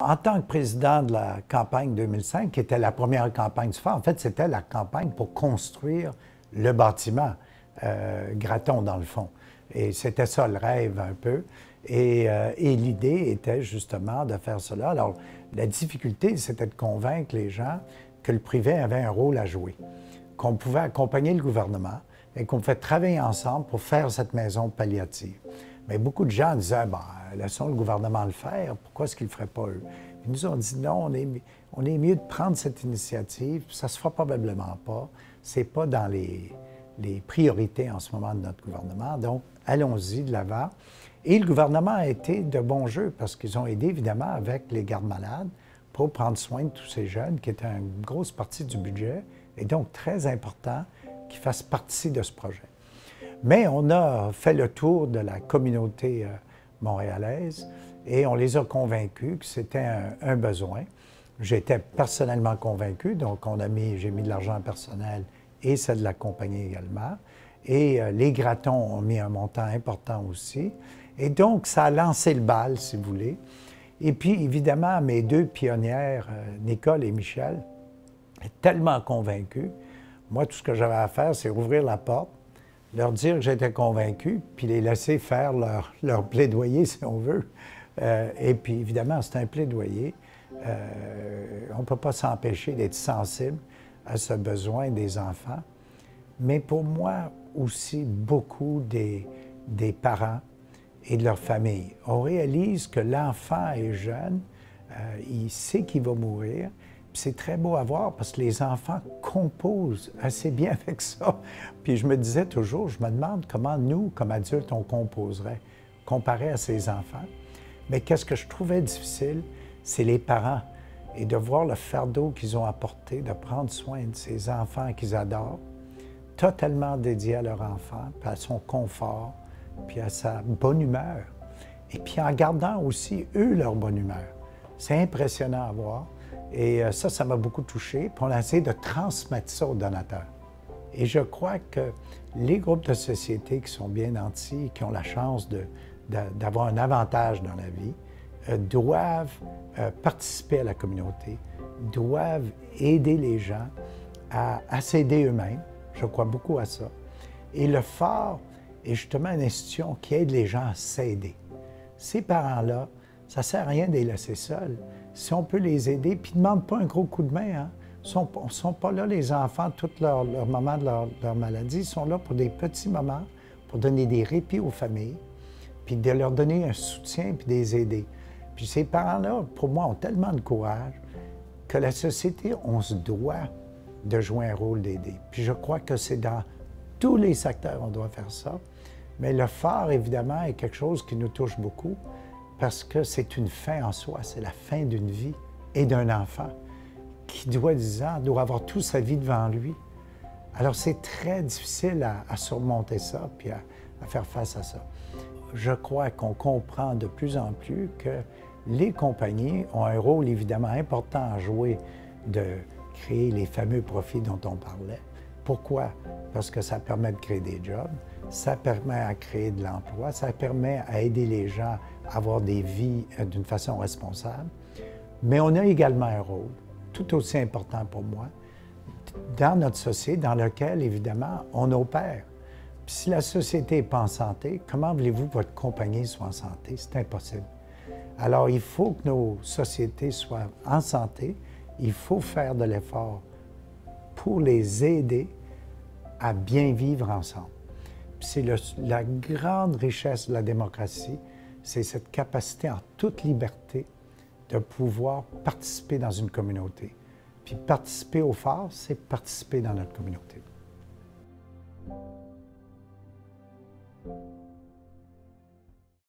En tant que président de la campagne 2005, qui était la première campagne du phare, en fait, c'était la campagne pour construire le bâtiment Gratton, dans le fond. Et c'était ça le rêve un peu. Et l'idée était justement de faire cela. Alors, la difficulté, c'était de convaincre les gens que le privé avait un rôle à jouer, qu'on pouvait accompagner le gouvernement et qu'on pouvait travailler ensemble pour faire cette maison palliative. Mais beaucoup de gens disaient, ben, laissons le gouvernement le faire, pourquoi est-ce qu'ils ne le feraient pas eux? Ils nous ont dit, non, on est mieux de prendre cette initiative, ça ne se fera probablement pas, ce n'est pas dans les priorités en ce moment de notre gouvernement, donc allons-y de l'avant. Et le gouvernement a été de bon jeu parce qu'ils ont aidé évidemment avec les gardes malades pour prendre soin de tous ces jeunes, qui étaient une grosse partie du budget, et donc très important qu'ils fassent partie de ce projet. Mais on a fait le tour de la communauté montréalaise et on les a convaincus que c'était un besoin. J'étais personnellement convaincu, donc j'ai mis de l'argent personnel et celle de la compagnie également. Et les Grattons ont mis un montant important aussi. Et donc, ça a lancé le bal, si vous voulez. Et puis, évidemment, mes deux pionnières, Nicole et Michel, étaient tellement convaincus. Moi, tout ce que j'avais à faire, c'est ouvrir la porte, leur dire que j'étais convaincu, puis les laisser faire leur plaidoyer, si on veut. Et puis, évidemment, c'est un plaidoyer. On ne peut pas s'empêcher d'être sensible à ce besoin des enfants. Mais pour moi aussi, beaucoup des parents et de leur famille. On réalise que l'enfant est jeune, il sait qu'il va mourir. C'est très beau à voir parce que les enfants composent assez bien avec ça. Puis je me disais toujours, je me demande comment nous, comme adultes, on composerait comparé à ces enfants. Mais qu'est-ce que je trouvais difficile, c'est les parents et de voir le fardeau qu'ils ont apporté, de prendre soin de ces enfants qu'ils adorent, totalement dédiés à leur enfant, puis à son confort, puis à sa bonne humeur. Et puis en gardant aussi, eux, leur bonne humeur. C'est impressionnant à voir. Et ça m'a beaucoup touché. Puis on a essayé de transmettre ça aux donateurs. Et je crois que les groupes de société qui sont bien nantis, qui ont la chance d'avoir un avantage dans la vie, doivent participer à la communauté, doivent aider les gens à s'aider eux-mêmes. Je crois beaucoup à ça. Et le phare est justement une institution qui aide les gens à s'aider. Ces parents-là, ça ne sert à rien de les laisser seuls. Si on peut les aider, puis ils ne demandent pas un gros coup de main. Hein? Ils ne sont pas là, les enfants, tout leur moment de leur maladie. Ils sont là pour des petits moments, pour donner des répits aux familles, puis de leur donner un soutien, puis de les aider. Puis ces parents-là, pour moi, ont tellement de courage que la société, on se doit de jouer un rôle d'aider. Puis je crois que c'est dans tous les secteurs, on doit faire ça. Mais le phare, évidemment, est quelque chose qui nous touche beaucoup parce que c'est une fin en soi, c'est la fin d'une vie et d'un enfant qui doit, 10 ans, doit avoir toute sa vie devant lui. Alors c'est très difficile à surmonter ça puis à faire face à ça. Je crois qu'on comprend de plus en plus que les compagnies ont un rôle évidemment important à jouer de créer les fameux profits dont on parlait. Pourquoi? Parce que ça permet de créer des jobs, ça permet à créer de l'emploi, ça permet à aider les gens à avoir des vies d'une façon responsable. Mais on a également un rôle, tout aussi important pour moi, dans notre société, dans lequel, évidemment, on opère. Puis si la société n'est pas en santé, comment voulez-vous que votre compagnie soit en santé? C'est impossible. Alors, il faut que nos sociétés soient en santé, il faut faire de l'effort pour les aider à bien vivre ensemble. C'est la grande richesse de la démocratie, c'est cette capacité en toute liberté de pouvoir participer dans une communauté. Puis participer au phare, c'est participer dans notre communauté.